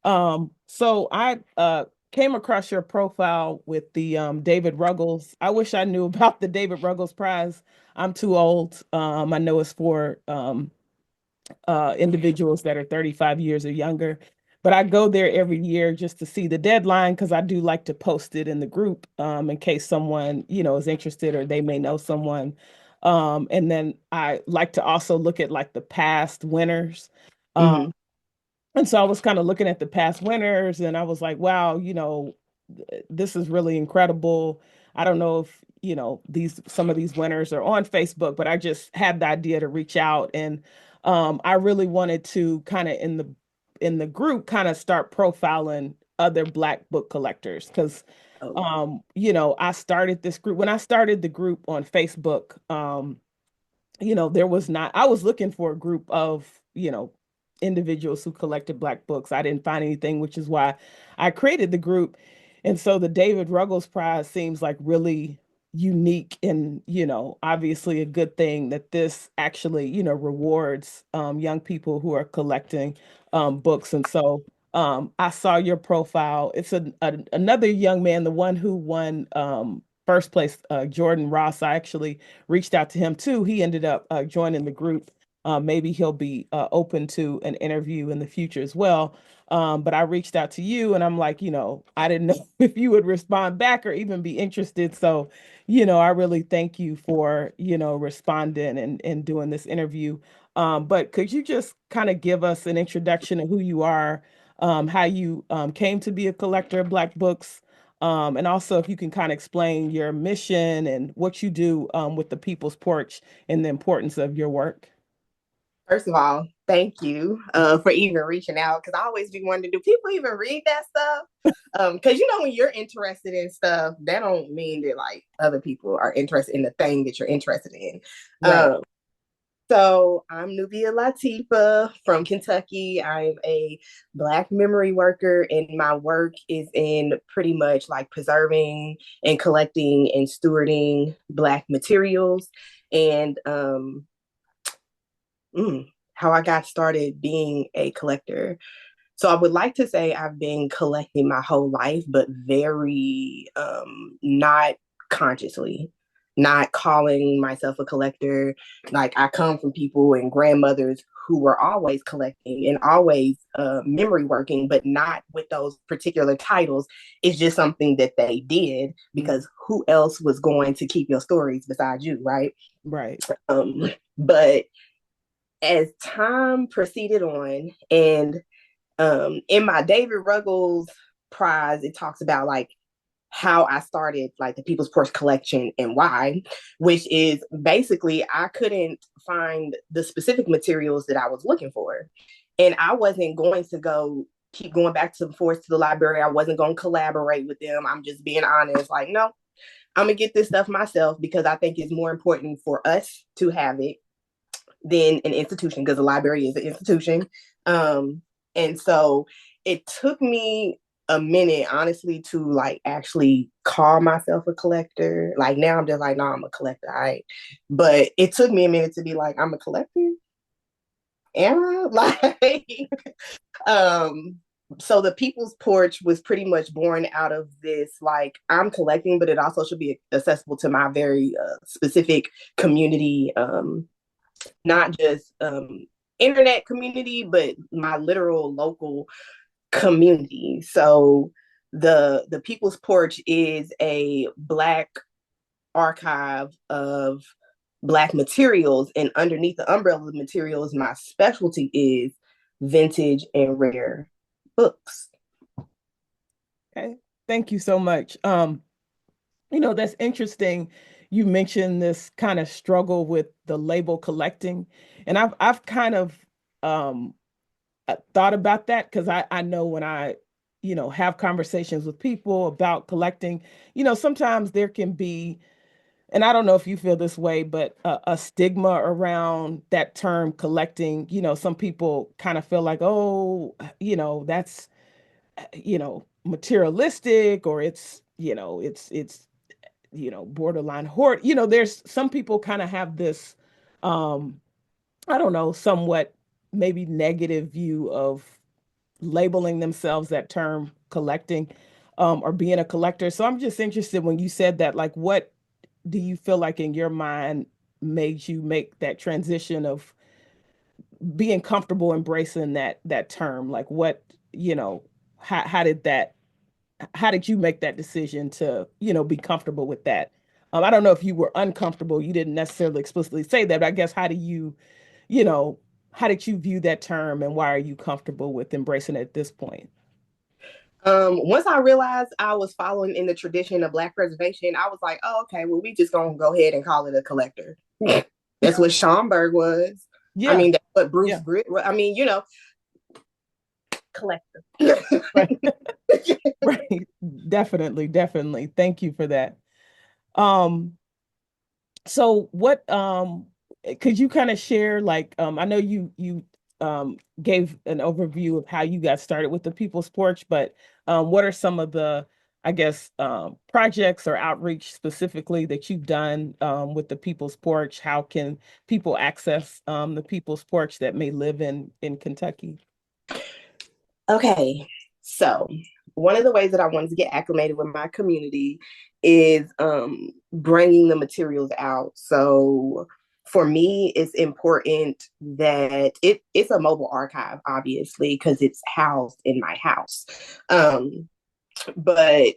So I came across your profile with the David Ruggles. I wish I knew about the David Ruggles Prize. I'm too old. I know it's for individuals that are 35 years or younger. But I go there every year just to see the deadline because I do like to post it in the group in case someone, is interested or they may know someone. And then I like to also look at like the past winners. Um, Hmm. and so I was kind of looking at the past winners and I was like, wow, this is really incredible. I don't know if, these some of these winners are on Facebook, but I just had the idea to reach out and I really wanted to kind of in the group kind of start profiling other Black book collectors because Oh, I started this group when I started the group on Facebook. There was not, I was looking for a group of, individuals who collected Black books. I didn't find anything, which is why I created the group. And so the David Ruggles Prize seems like really unique and, obviously a good thing that this actually, rewards young people who are collecting books. And so I saw your profile. It's another young man, the one who won first place, Jordan Ross. I actually reached out to him too. He ended up joining the group. Maybe he'll be open to an interview in the future as well. But I reached out to you and I'm like, I didn't know if you would respond back or even be interested. So, I really thank you for, responding and doing this interview. But could you just kind of give us an introduction of who you are, how you came to be a collector of Black books? And also, if you can kind of explain your mission and what you do with the People's Porch and the importance of your work. first of all, thank you for even reaching out because I always be wanting to do people even read that stuff? Because when you're interested in stuff, that don't mean that like other people are interested in the thing that you're interested in. Right. Um, so I'm Nubia Lateefa from Kentucky. I'm a Black memory worker, and my work is in pretty much like preserving and collecting and stewarding Black materials. And how I got started being a collector. So I would like to say I've been collecting my whole life, but very not consciously, not calling myself a collector. Like I come from people and grandmothers who were always collecting and always memory working, but not with those particular titles. It's just something that they did Mm. because who else was going to keep your stories besides you, right? Right. But as time proceeded on, and in my David Ruggles prize, it talks about like how I started like the People's Porch collection and why, which is basically I couldn't find the specific materials that I was looking for. And I wasn't going to go keep going back to the force to the library. I wasn't going to collaborate with them. I'm just being honest. Like, no, I'm gonna get this stuff myself because I think it's more important for us to have it than an institution because the library is an institution. Um, and so it took me a minute, honestly, to like actually call myself a collector. Like now I'm just like, no, I'm a collector. All right. But it took me a minute to be like, I'm a collector. Am I? Like, um, so the People's Porch was pretty much born out of this, like, I'm collecting, but it also should be accessible to my very specific community, not just internet community, but my literal local community. So the People's Porch is a Black archive of Black materials, and underneath the umbrella of materials, my specialty is vintage and rare books. Okay. Thank you so much. That's interesting. You mentioned this kind of struggle with the label collecting, and I've kind of um thought about that because I know when I have conversations with people about collecting, sometimes there can be, and I don't know if you feel this way, but a stigma around that term collecting. Some people kind of feel like, oh, that's materialistic, or it's borderline hoard. There's some people kind of have this I don't know, somewhat maybe negative view of labeling themselves that term collecting, or being a collector. So I'm just interested when you said that, like, what do you feel like in your mind made you make that transition of being comfortable embracing that term? Like, what, you know, how did that, how did you make that decision to, be comfortable with that? I don't know if you were uncomfortable. You didn't necessarily explicitly say that, but I guess how do you, you know, how did you view that term, and why are you comfortable with embracing it at this point? Once I realized I was following in the tradition of Black preservation, I was like, oh, okay, well, we just gonna go ahead and call it a collector. That's what Schomburg was. I Yeah, mean, that's what Bruce yeah, Grit. I mean, collector. right, right. Definitely, definitely. Thank you for that. Um, So what could you kind of share, like, I know you gave an overview of how you got started with the People's Porch, but what are some of the, I guess, projects or outreach specifically that you've done with the People's Porch? How can people access the People's Porch that may live in Kentucky? Okay, so one of the ways that I wanted to get acclimated with my community is bringing the materials out. So for me, it's important that it's a mobile archive, obviously, because it's housed in my house. Um, but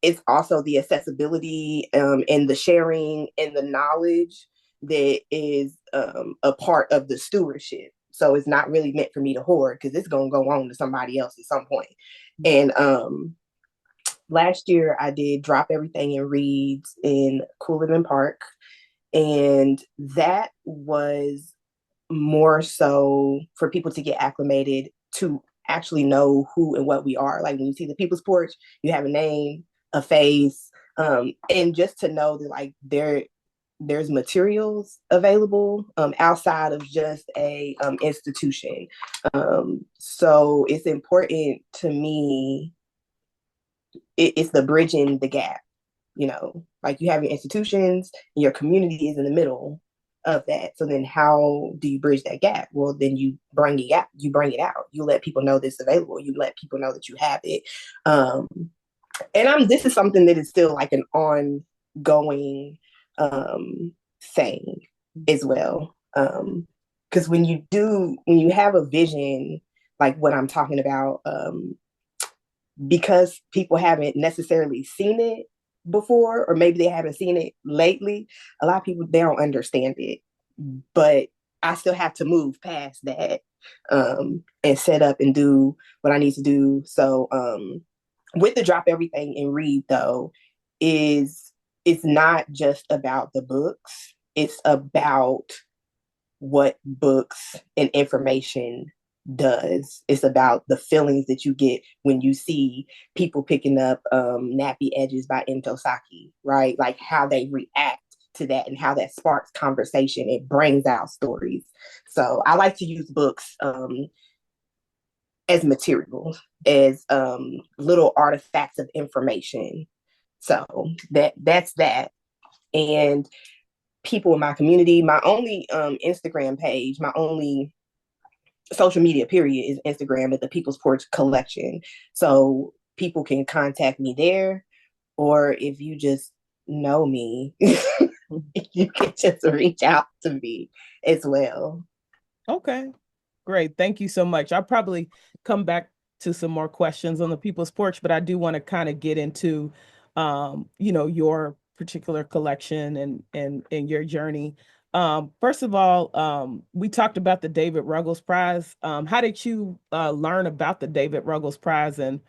it's also the accessibility and the sharing and the knowledge that is a part of the stewardship. So it's not really meant for me to hoard because it's going to go on to somebody else at some point. And last year I did Drop Everything and Reads in Coolidge Park. And that was more so for people to get acclimated to actually know who and what we are. Like when you see the People's Porch, you have a name, a face, and just to know that like there's materials available outside of just a institution. So it's important to me. It's the bridging the gap. Like you have your institutions, and your community is in the middle of that. So then how do you bridge that gap? Well, then you bring it out. You bring it out. You let people know this is available. You let people know that you have it. Um, and this is something that is still like an ongoing thing as well. Because when you have a vision like what I'm talking about, because people haven't necessarily seen it before, or maybe they haven't seen it lately, a lot of people, they don't understand it. But I still have to move past that and set up and do what I need to do. So with the Drop Everything and Read though, is it's not just about the books, it's about what books and information does. It's about the feelings that you get when you see people picking up Nappy Edges by Intosaki, right? Like how they react to that and how that sparks conversation. It brings out stories. So I like to use books as materials, as little artifacts of information. So that's that. And people in my community, my only Instagram page, my only social media period is Instagram at the People's Porch Collection. So people can contact me there, or if you just know me, you can just reach out to me as well. Okay. Great. Thank you so much. I'll probably come back to some more questions on the People's Porch, but I do want to kind of get into your particular collection and your journey. First of all, we talked about the David Ruggles Prize. How did you learn about the David Ruggles Prize? And,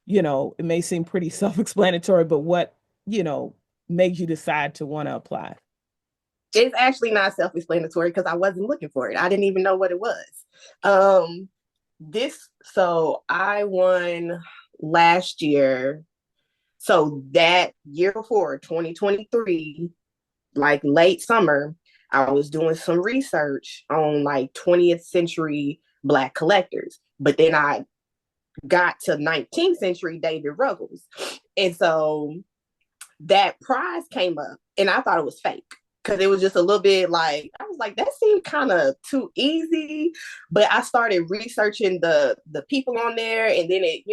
it may seem pretty self-explanatory, but what, you know, made you decide to want to apply? It's actually not self-explanatory because I wasn't looking for it. I didn't even know what it was. Um, so I won last year. So that year before, 2023, like late summer, I was doing some research on like 20th century Black collectors. But then I got to 19th century David Ruggles. And so that prize came up and I thought it was fake. because it was just a little bit like I was like that seemed kind of too easy, but I started researching the people on there, and then it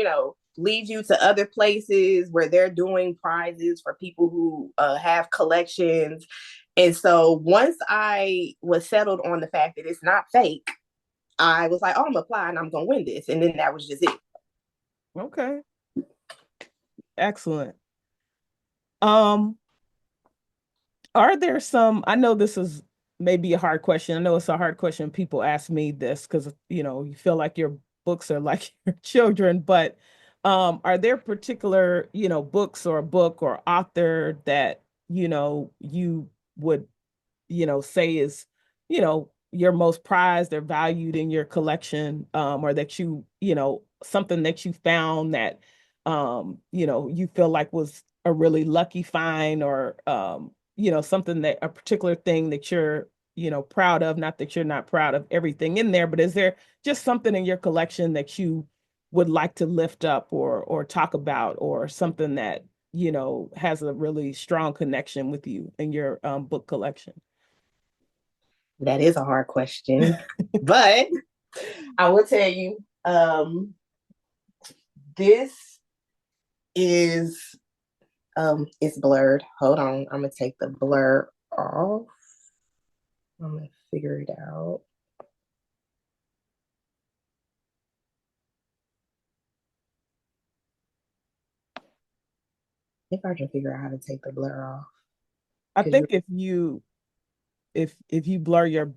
leads you to other places where they're doing prizes for people who have collections. And so once I was settled on the fact that it's not fake, I was like, oh, I'm gonna apply and I'm gonna win this, and then that was just it. Okay. Excellent. Um, are there some, I know this is maybe a hard question. I know it's a hard question. People ask me this because, you feel like your books are like your children, but are there particular, books or a book or author that, you would say is, your most prized or valued in your collection, or that something that you found that, you feel like was a really lucky find, or, something that a particular thing that you're, proud of, not that you're not proud of everything in there, but is there just something in your collection that you would like to lift up or talk about, or something that, has a really strong connection with you in your book collection? That is a hard question, but I will tell you, this is it's blurred. Hold on, I'm gonna take the blur off. I'm gonna figure it out. If I can figure out how to take the blur off, I because think if you blur your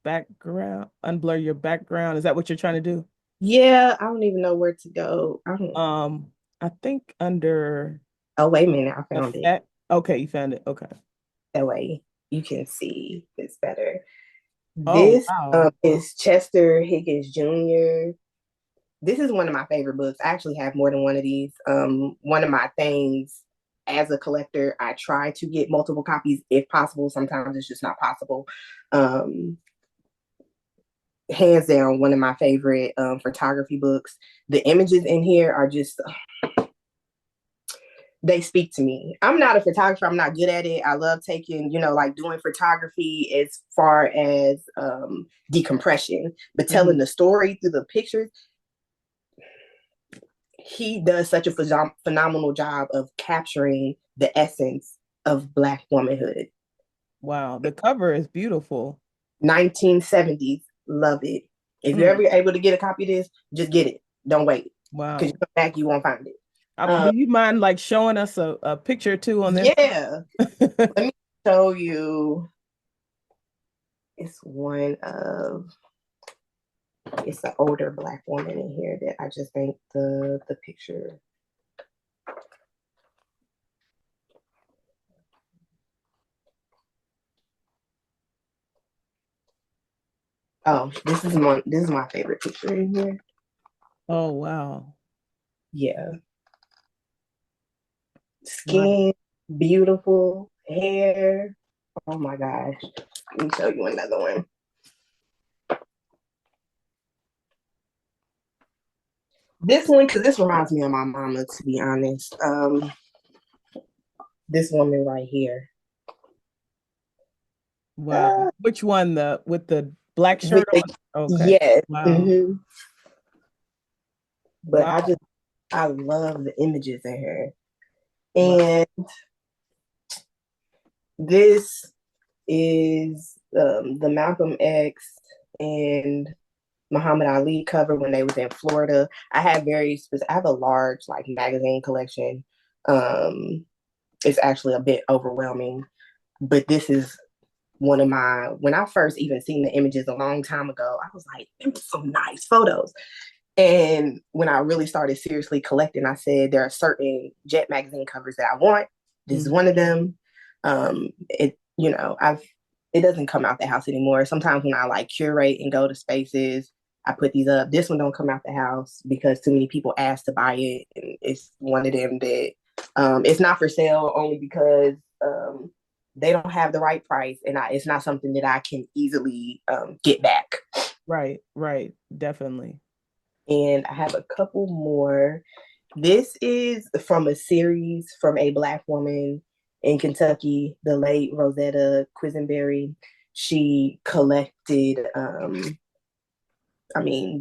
background, unblur your background, is that what you're trying to do? yeah, I don't even know where to go. I don't. Um, I think under Oh wait a minute, I found it. effect. Okay, you found it. Okay. That way you can see this better. Oh, This wow. is Chester Higgins Jr. This is one of my favorite books. I actually have more than one of these. One of my things as a collector, I try to get multiple copies if possible. Sometimes it's just not possible. Um, Hands down, one of my favorite photography books. The images in here are just they speak to me. I'm not a photographer. I'm not good at it. I love taking, like doing photography as far as decompression, but telling Mhm. the story through the pictures, he does such a phenomenal job of capturing the essence of Black womanhood. Wow. The cover is beautiful. 1970s, love it. If you're Mm, ever able to get a copy of this, just get it. Don't wait, because you wow. come back, you won't find it. Do Um, you mind like showing us a picture or two on this? yeah, let me show you. It's one of it's an older Black woman in here that I just think the picture. Oh, this is my favorite picture in here. Oh, wow. Yeah, Wow. skin, beautiful hair. Oh my gosh, let me show you another one. This one, because this reminds me of my mama, to be honest. This woman right here. Wow. Uh, Which one? The with the black with shirt the on? Okay. yes, Wow. but Wow. I love the images in her. Wow. And this is the Malcolm X and Muhammad Ali cover when they was in Florida. I have I have a large like magazine collection. Um, it's actually a bit overwhelming, but this is one of my when I first even seen the images a long time ago, I was like, them are some nice photos. And when I really started seriously collecting, I said there are certain Jet magazine covers that I want. This is Mhm. one of them. I've it doesn't come out the house anymore. Sometimes when I like curate and go to spaces, I put these up. This one don't come out the house because too many people ask to buy it, and it's one of them that it's not for sale only because they don't have the right price, and it's not something that I can easily get back. Right. Right. Definitely. And I have a couple more. This is from a series from a Black woman. in Kentucky, the late Rosetta Quisenberry. She collected,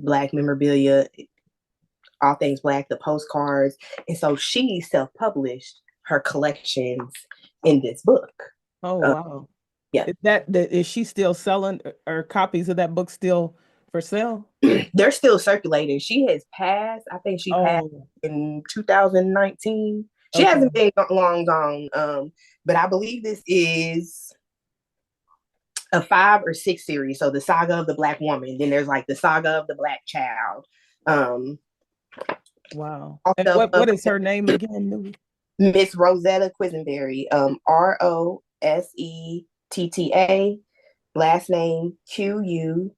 Black memorabilia, all things Black, the postcards. And so she self published her collections in this book. Oh, Uh, wow. yeah, Is she still selling or copies of that book still for sale? they're still circulating. She has passed. I think she passed Oh, in 2019. She okay. hasn't been long gone, but I believe this is a 5 or 6 series. So the saga of the Black woman, then there's like the saga of the Black child. Um, Wow. And also, what is her name again, Nubia? Miss Rosetta Quisenberry, Rosetta, last name Quisenberry.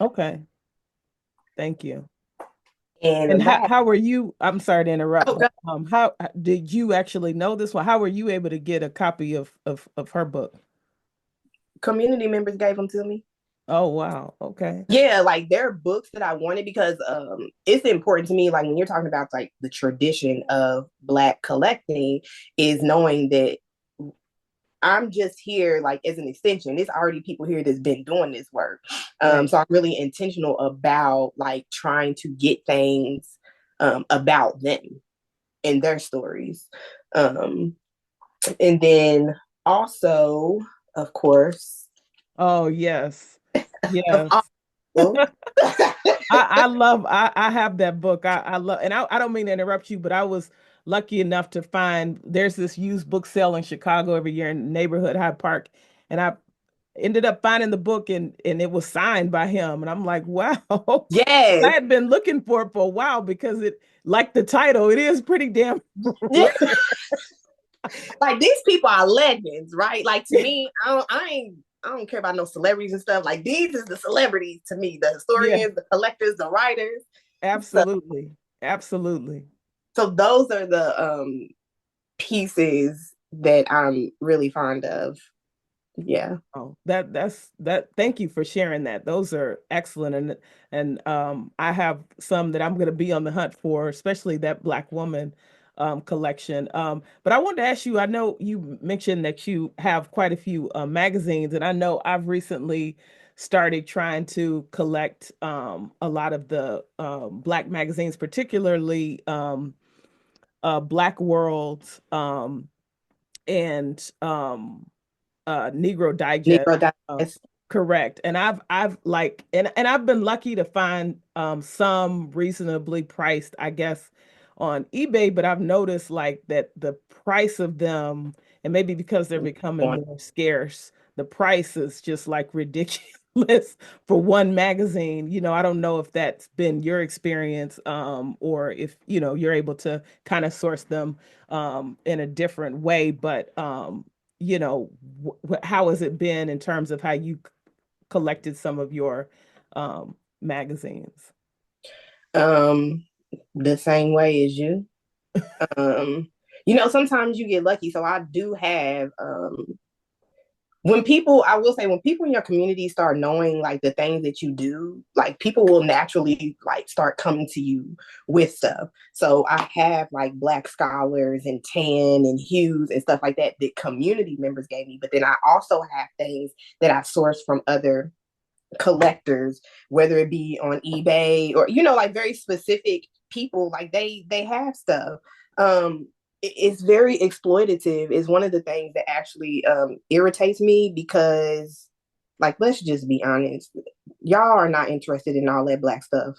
Okay. Thank you. And And last, how were you? I'm sorry to interrupt, oh, but how did you actually know this one? How were you able to get a copy of her book? community members gave them to me. Oh, wow. Okay. Yeah, like there are books that I wanted because it's important to me, like when you're talking about like the tradition of Black collecting, is knowing that I'm just here like as an extension. There's already people here that's been doing this work. Right. So I'm really intentional about like trying to get things about them and their stories. Um, and then also, of course, Oh, yes. of all Yes. people, I have that book. I love, and I don't mean to interrupt you, but I was lucky enough to find there's this used book sale in Chicago every year in neighborhood Hyde Park, and I ended up finding the book and it was signed by him, and I'm like, wow. I yes. had been looking for it for a while because it, like the title, it is pretty damn rare. Like these people are legends, right? Like to me, I don't care about no celebrities and stuff. Like these is the celebrities to me, the Yeah, historians, the collectors, the writers. So absolutely, absolutely. so those are the pieces that I'm really fond of. Yeah. Oh, that. Thank you for sharing that. Those are excellent, and I have some that I'm going to be on the hunt for, especially that Black woman collection. But I wanted to ask you. I know you mentioned that you have quite a few magazines, and I know I've recently started trying to collect a lot of the Black magazines, particularly Black World and Negro Digest. Negro Uh, Digest. correct. And I've like and I've been lucky to find some reasonably priced, I guess, on eBay, but I've noticed like that the price of them, and maybe because they're becoming more scarce, the price is just like ridiculous for one magazine. I don't know if that's been your experience, or if, you're able to kind of source them in a different way, but you know, how has it been in terms of how you collected some of your magazines? Um, the same way as you. Um, sometimes you get lucky. So I do have when people, I will say, when people in your community start knowing like the things that you do, like people will naturally like start coming to you with stuff. So I have like Black scholars and tan and hues and stuff like that that community members gave me. But then I also have things that I sourced from other collectors, whether it be on eBay or like very specific people, like they have stuff. It's very exploitative is one of the things that actually irritates me because, like, let's just be honest, y'all are not interested in all that Black stuff.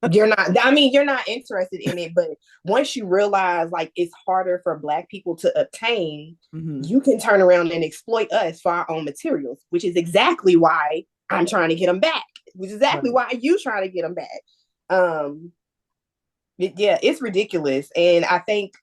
You're not interested in it, but once you realize like it's harder for Black people to obtain, Hmm. you can turn around and exploit us for our own materials, which is exactly why I'm trying to get them back, which is exactly Right. why you trying to get them back. um yeah, it's ridiculous. And I think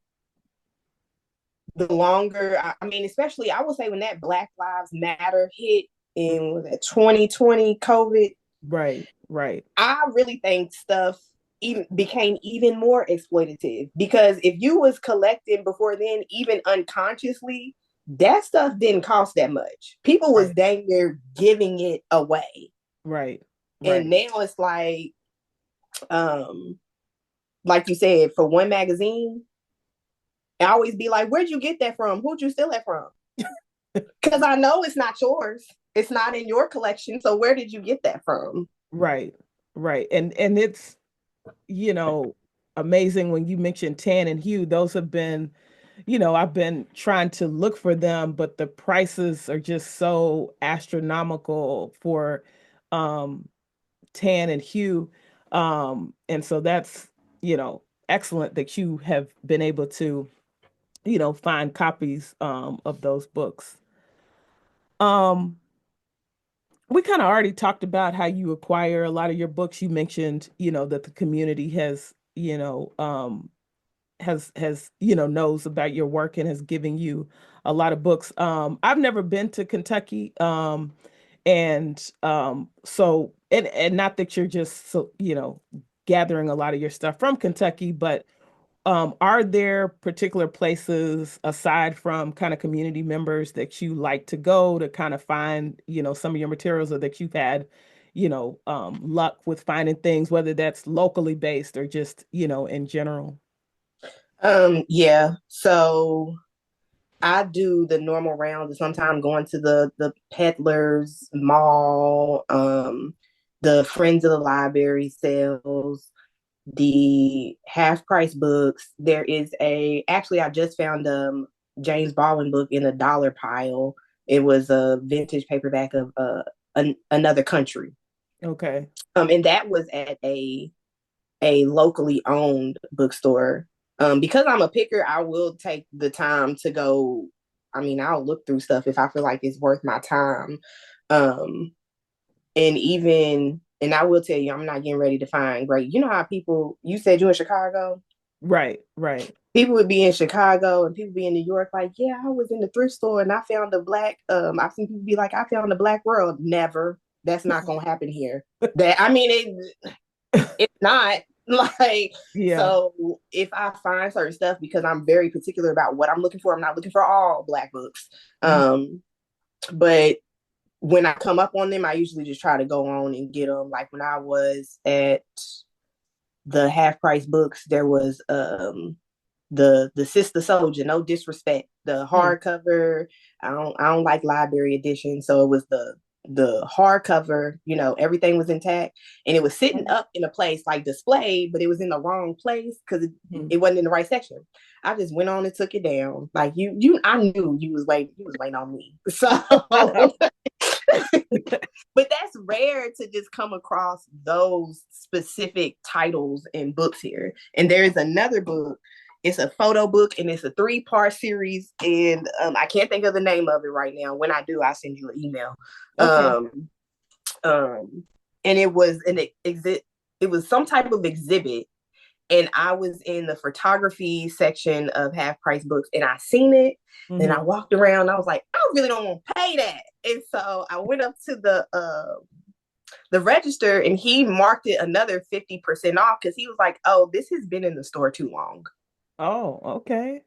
the longer, especially I would say when that Black Lives Matter hit in, was that 2020 COVID, Right. Right. I really think stuff even became even more exploitative, because if you was collecting before then, even unconsciously, that stuff didn't cost that much. People was Right. dang near giving it away. Right. And Right. now it's like, um like you said, for one magazine, I always be like, where'd you get that from? Who'd you steal that from? Because I know it's not yours. It's not in your collection. So where did you get that from? Right, right. And it's, you know, amazing when you mentioned tan and hue. Those have been, I've been trying to look for them, but the prices are just so astronomical for um tan and hue. And so that's, excellent that you have been able to, find copies of those books. Um, we kind of already talked about how you acquire a lot of your books. You mentioned, that the community has, knows about your work and has given you a lot of books. I've never been to Kentucky. And so and not that you're just so, gathering a lot of your stuff from Kentucky, but are there particular places aside from kind of community members that you like to go to kind of find, some of your materials, or that you've had, luck with finding things, whether that's locally based or just, in general? Yeah. So I do the normal rounds and sometimes going to the peddlers mall, the friends of the library sales, the half price books. There is actually I just found James Baldwin book in a dollar pile. It was a vintage paperback of another country. Okay. And that was at a locally owned bookstore. Because I'm a picker, I will take the time to go. I mean, I'll look through stuff if I feel like it's worth my time. Um, and I will tell you, I'm not getting ready to find great. You know how people, you said you in Chicago? Right, right. People would be in Chicago and people be in New York, like, yeah, I was in the thrift store and I found a black, I've seen people be like, I found a black world. Never. That's not gonna happen here. That I mean it's not like Yeah. so if I find certain stuff because I'm very particular about what I'm looking for, I'm not looking for all black books. Mhm. But when I come up on them, I usually just try to go on and get them. Like when I was at the half price books, there was the Sister Soldier, no disrespect, the Mm. hardcover. I don't like library edition, so it was the hardcover. Everything was intact, and it was sitting up in a place like displayed, but it was in the wrong place because Mhm. it wasn't in the right section. I just went on and took it down. Like I knew you was waiting on me. So but that's rare to just come across those specific titles in books here. And there is another book. It's a photo book and it's a 3-part series. And I can't think of the name of it right now. When I do, I'll send you an email. Okay. Um, um, and it was an exhibit. It was some type of exhibit, and I was in the photography section of half price books and I seen it. Then I Hmm. walked around. I was like, I really don't want to pay that. And so I went up to the register and he marked it another 50% off because he was like, oh, this has been in the store too long. Oh, okay.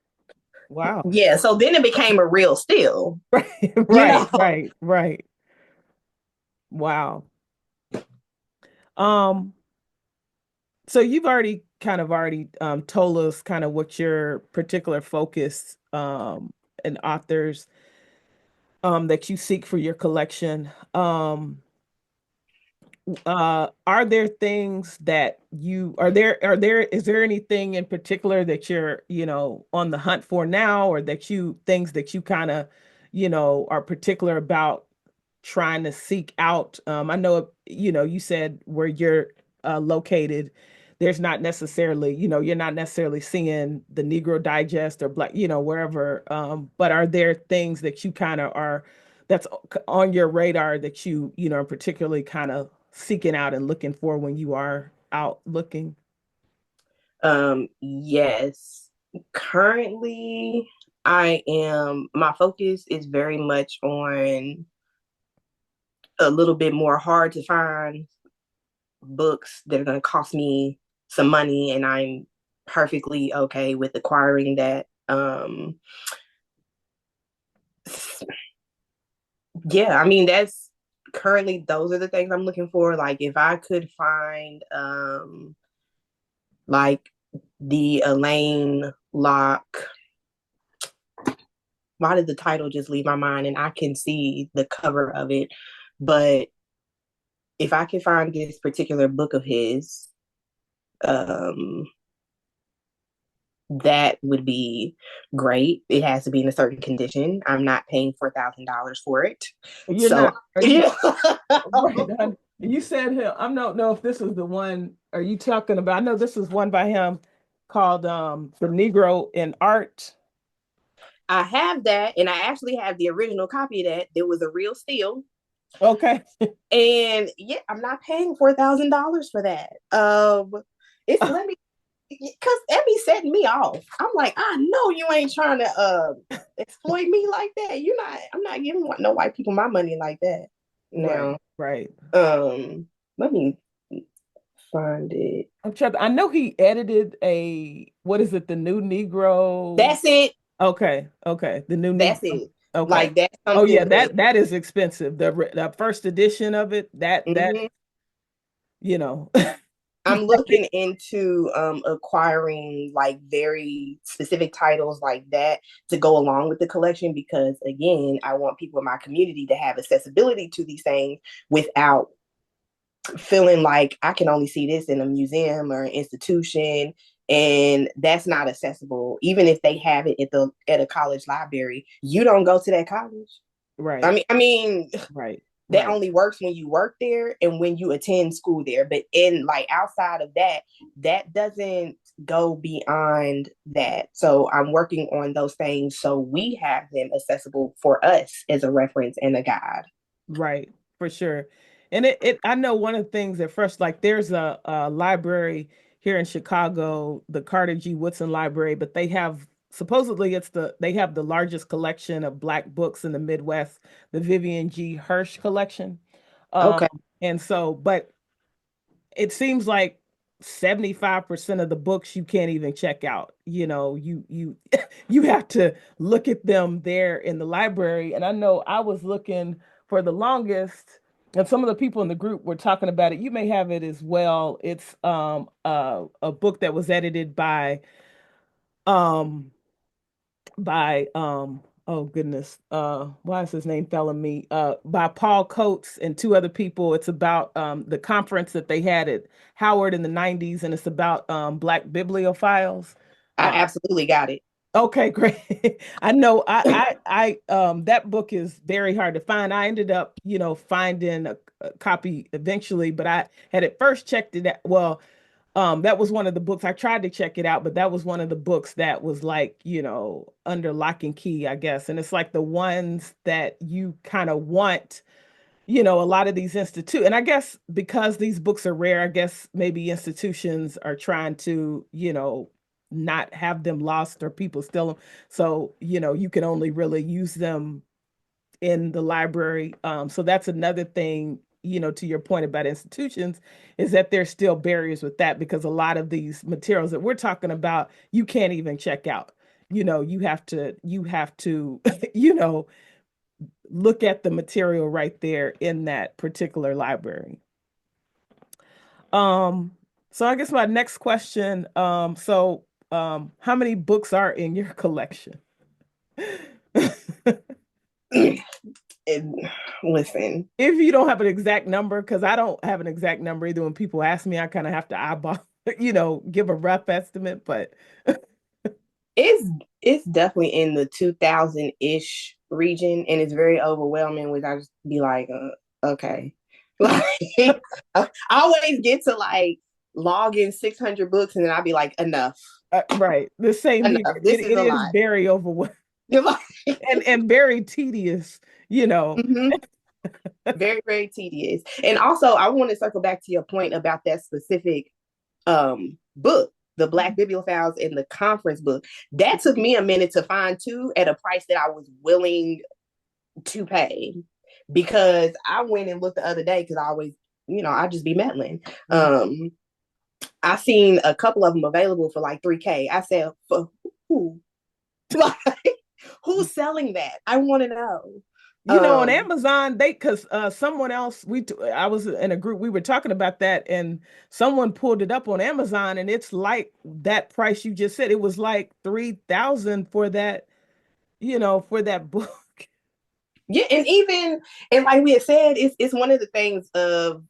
Wow. Yeah. So then it became a real steal, Right, you right, know. right, right. Wow. Um, so you've already told us kind of what your particular focus and authors that you seek for your collection. Are there things that you are there is there anything in particular that you're, on the hunt for now, or that you things that you kind of, are particular about trying to seek out? I know, you said where you're located, there's not necessarily, you're not necessarily seeing the Negro Digest or Black, wherever. But are there things that you kind of are that's on your radar that are particularly kind of seeking out and looking for when you are out looking? Yes. Currently, my focus is very much on a little bit more hard to find books that are going to cost me some money, and I'm perfectly okay with acquiring that. Yeah, I mean that's currently those are the things I'm looking for. Like if I could find like the Elaine Locke. Why did the title just leave my mind? And I can see the cover of it, but if I can find this particular book of his, um, that would be great. It has to be in a certain condition. I'm not paying $4,000 for it. You're So, not, are you yeah. right? You said him. I don't know if this is the one. Are you talking about? I know this is one by him called The Negro in Art. I have that, and I actually have the original copy of that. There was a real steal. Okay. And yeah, I'm not paying $4,000 for that. It's let me because Emmy setting me off. I'm like, I know you ain't trying to exploit me like that. You're not. I'm not giving no white people my money like that. Right, Now, right. let me find it. I'm trying. I know he edited a what is it? The New Negro. That's it. Okay, okay. The New That's Negro. it. Okay. Like that's Oh yeah, something that. that is expensive. The first edition of it. That Mhm. you know. I'm looking into acquiring like very specific titles like that to go along with the collection because again, I want people in my community to have accessibility to these things without feeling like I can only see this in a museum or an institution and that's not accessible. Even if they have it at a college library, you don't go to that college. Right, I mean, right, that right. only works when you work there and when you attend school there. But in like outside of that, that doesn't go beyond that. So I'm working on those things so we have them accessible for us as a reference and a guide. Right, for sure. And it I know one of the things at first, like there's a library here in Chicago, the Carter G. Woodson Library, but they have supposedly they have the largest collection of black books in the Midwest, the Vivian G. Hirsch collection. Um, Okay. and so, but it seems like 75% of the books you can't even check out. You you have to look at them there in the library. And I know I was looking for the longest, and some of the people in the group were talking about it. You may have it as well. It's a book that was edited um by oh goodness, why is his name felling me, by Paul Coates and two other people. It's about the conference that they had at Howard in the 90s, and it's about black bibliophiles. I uh, absolutely got it. okay, great. I know I that book is very hard to find. I ended up finding a copy eventually, but I had at first checked it out. Well, that was one of the books I tried to check it out, but that was one of the books that was like, under lock and key, I guess. And it's like the ones that you kind of want, a lot of these institute. And I guess because these books are rare, I guess maybe institutions are trying to, not have them lost or people steal them. So, you can only really use them in the library. So that's another thing, to your point about institutions, is that there's still barriers with that because a lot of these materials that we're talking about, you can't even check out. You have to, look at the material right there in that particular library. Um, so I guess my next question, how many books are in your collection? And listen, If you don't have an exact number, because I don't have an exact number either. When people ask me, I kind of have to eyeball, give a rough estimate. But it's it's definitely in the 2000-ish region and it's very overwhelming which I just be like okay. Like I always get to like log in 600 books and then I'll be like enough. right, the same here. Enough, It this is it a is lot. very overwhelming You're like and very tedious. You know. mm-hmm. Very very tedious. And also I want to circle back to your point about that specific book, the Black Bibliophiles and the conference book. That took me a minute to find too at a price that I was willing to pay because I went and looked the other day because I always, I just be meddling. Mhm. I seen a couple of them available for like 3K. I said, for who? Like, who's selling that? I want to know. On Um, Amazon, because someone else, I was in a group, we were talking about that, and someone pulled it up on Amazon, and it's like that price you just said. It was like 3,000 for that, for that book. yeah, and like we had said, it's one of the things of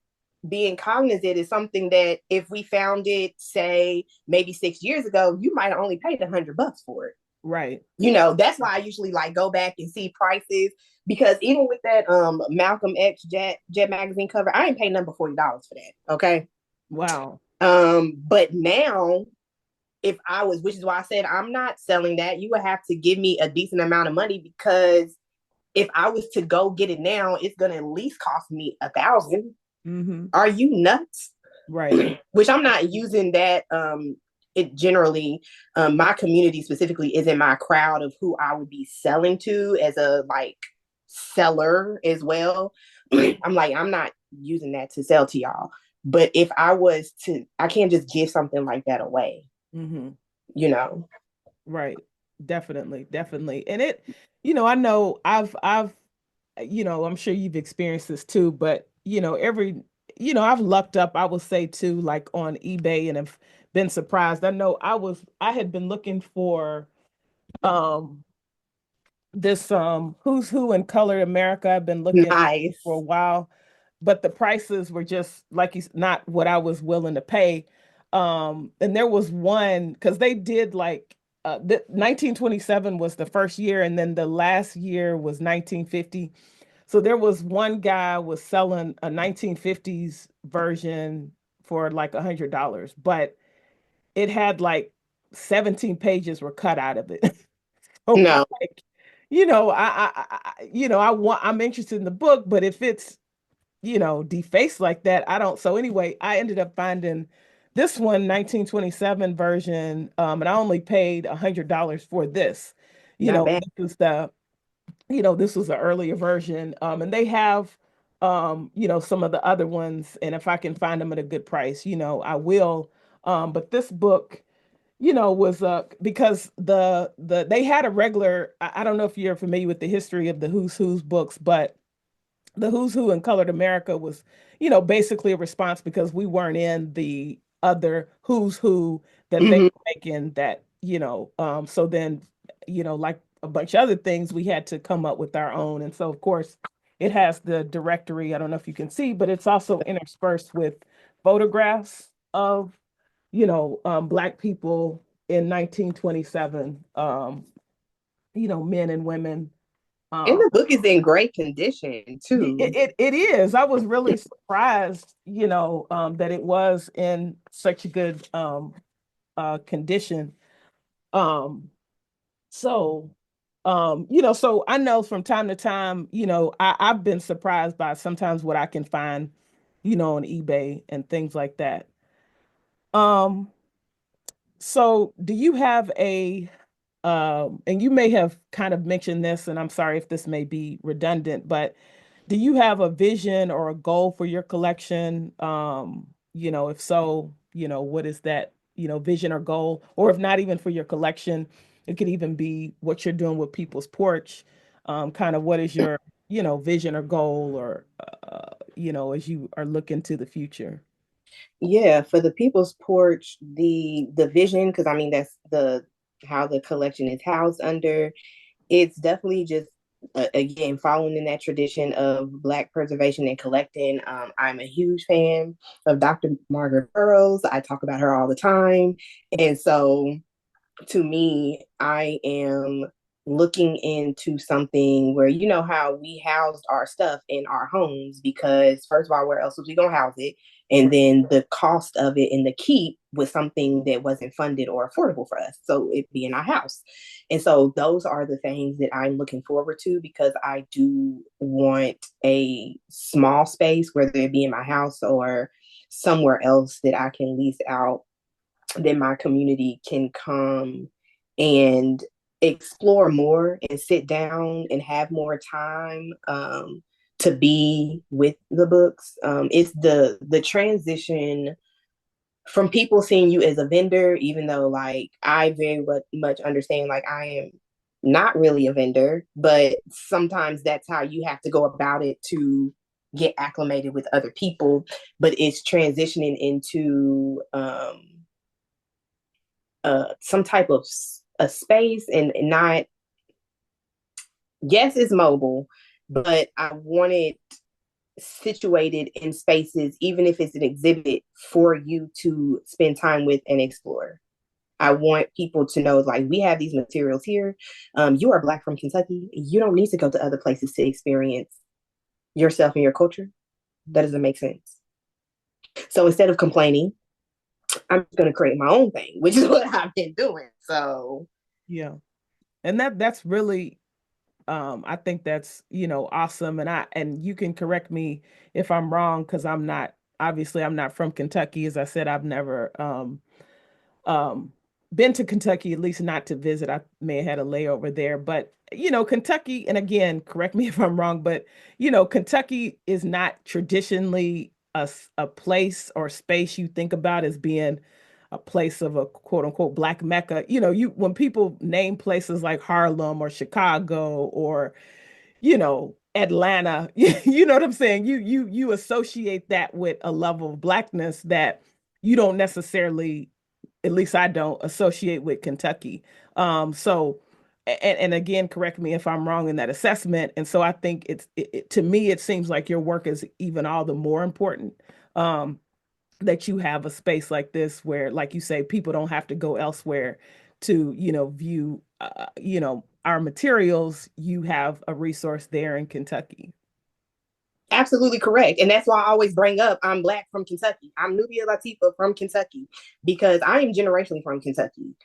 being cognizant is something that if we found it, say maybe 6 years ago, you might have only paid $100 for it. Right. That's why I usually like go back and see prices because even with that Malcolm X Jet magazine cover, I ain't paying number $40 for that. Okay. Wow. But now if I was, which is why I said I'm not selling that, you would have to give me a decent amount of money because if I was to go get it now, it's gonna at least cost me 1,000. Mm-hmm. Are you nuts? Right. Which I'm not using that. It generally, my community specifically isn't my crowd of who I would be selling to as a like seller as well. I'm like, I'm not using that to sell to y'all. But if I was to, I can't just give something like that away, Mm-hmm. you know? Right. Definitely. Definitely. And I know I'm sure you've experienced this too, but I've lucked up, I would say too, like on eBay and have been surprised. I had been looking for um this Who's Who in Color America. I've been looking for a Nice. while, but the prices were just like not what I was willing to pay. And there was one because they did like 1927 was the first year, and then the last year was 1950. So there was one guy was selling a 1950s version for like $100, but it had like 17 pages were cut out of it. So I'm No, like, I'm interested in the book, but if it's, defaced like that, I don't. So anyway, I ended up finding this one 1927 version, and I only paid $100 for this. not bad. This was this was an earlier version, and they have, some of the other ones, and if I can find them at a good price, I will. But this book was because they had a regular. I don't know if you're familiar with the history of the Who's books, but the Who's Who in Colored America was, basically a response because we weren't in the other Who's Who that they Mm-hmm. were making that, so then, like a bunch of other things, we had to come up with our own. And so, of course, it has the directory. I don't know if you can see, but it's also interspersed with photographs of, Black people in 1927, men and women. And Um, the book is in great condition too. it is. I was really surprised, that it was in such a good condition. Um, so so I know from time to time, I've been surprised by sometimes what I can find, on eBay and things like that. Um, so do you have and you may have kind of mentioned this, and I'm sorry if this may be redundant, but do you have a vision or a goal for your collection? If so, what is that, vision or goal? Or if not even for your collection, it could even be what you're doing with People's Porch. Kind of what is your, vision or goal or, as you are looking to the future? Yeah, for the People's Porch, the vision, because I mean that's the how the collection is housed under. It's definitely just again following in that tradition of Black preservation and collecting. I'm a huge fan of Dr. Margaret Burroughs. I talk about her all the time, and so to me, I am looking into something where you know how we housed our stuff in our homes because first of all, where else was we gonna house it? And Right. then the cost of it and the keep was something that wasn't funded or affordable for us. So it be in our house. And so those are the things that I'm looking forward to because I do want a small space, whether it be in my house or somewhere else that I can lease out that my community can come and explore more and sit down and have more time to be with the books. It's the transition from people seeing you as a vendor, even though like I very much understand like I am not really a vendor, but sometimes that's how you have to go about it to get acclimated with other people. But it's transitioning into some type of a space and not, yes, it's mobile, but I want it situated in spaces, even if it's an exhibit for you to spend time with and explore. I want people to know, like, we have these materials here. You are Black from Kentucky. You don't need to go to other places to experience yourself and your culture. That doesn't make sense. So instead of complaining, I'm going to create my own thing, which is what I've been doing. So Yeah. And that's really I think that's, awesome. And you can correct me if I'm wrong, because I'm not from Kentucky. As I said, I've never um been to Kentucky, at least not to visit. I may have had a layover there, but Kentucky, and again, correct me if I'm wrong, but Kentucky is not traditionally a place or space you think about as being a place of a quote unquote black mecca. You when people name places like Harlem or Chicago or Atlanta, you know what I'm saying? You associate that with a level of blackness that you don't necessarily, at least I don't associate with Kentucky. So and again, correct me if I'm wrong in that assessment. And so I think to me, it seems like your work is even all the more important. That you have a space like this where, like you say, people don't have to go elsewhere to, view, our materials. You have a resource there in Kentucky. absolutely correct. And that's why I always bring up I'm Black from Kentucky. I'm Nubia Lateefa from Kentucky because I am generationally from Kentucky.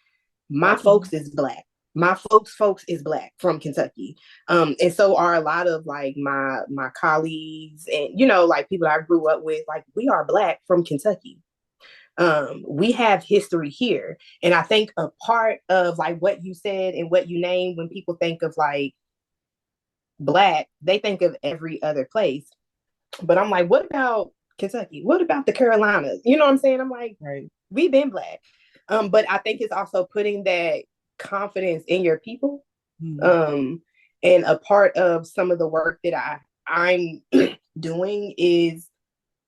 My Okay. folks is Black. My folks is Black from Kentucky. And so are a lot of like my colleagues and like people I grew up with. Like, we are Black from Kentucky. We have history here. And I think a part of like what you said and what you named, when people think of like Black, they think of every other place. But I'm like, what about Kentucky? What about the Carolinas? You know what I'm saying? I'm like, Right. we've been Black. But I think it's also putting that confidence in your people. Mhm. Um, and a part of some of the work that I'm doing is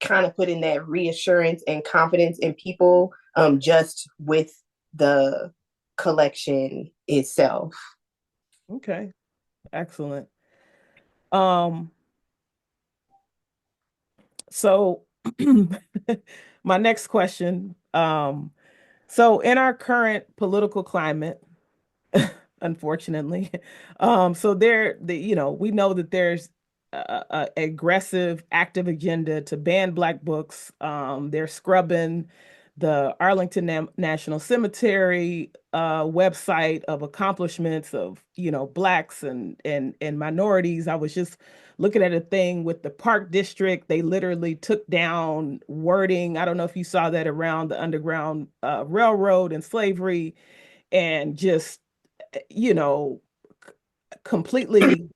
kind of putting that reassurance and confidence in people, just with the collection itself. Okay. Excellent. Um, so my next question, so in our current political climate, unfortunately. So we know that there's a aggressive, active agenda to ban Black books. They're scrubbing the Arlington National Cemetery website of accomplishments of Blacks and minorities. I was just looking at a thing with the Park District. They literally took down wording. I don't know if you saw that around the Underground Railroad and slavery, and just you know, completely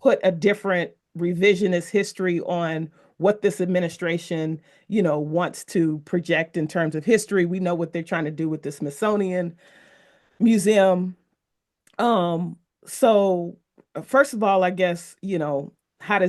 put a different revisionist history on what this administration, wants to project in terms of history. We know what they're trying to do with the Smithsonian Museum. Um, so first of all, I guess, how does